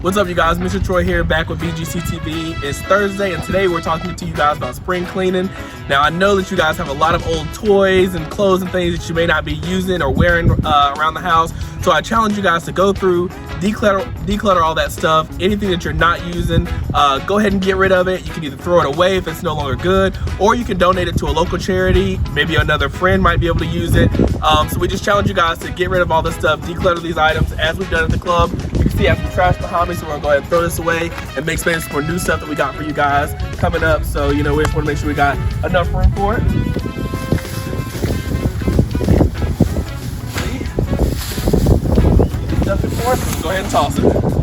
What's up, you guys? Mr. Troi here, back with BGCTV. It's Thursday, and today we're talking to you guys about spring cleaning. Now, I know that you guys have a lot of old toys and clothes and things that you may not be using or wearing around the house. So I challenge you guys to go through, declutter all that stuff. Anything that you're not using, go ahead and get rid of it. You can either throw it away if it's no longer good, or you can donate it to a local charity. Maybe another friend might be able to use it. So we just challenge you guys to get rid of all this stuff, declutter these items as we've done at the club. You can see I have some trash behind me, so we're gonna go ahead and throw this away and make space for new stuff that we got for you guys coming up. So, you know, we just wanna make sure we got enough room for it. See? Stuff it for us, go ahead and toss it.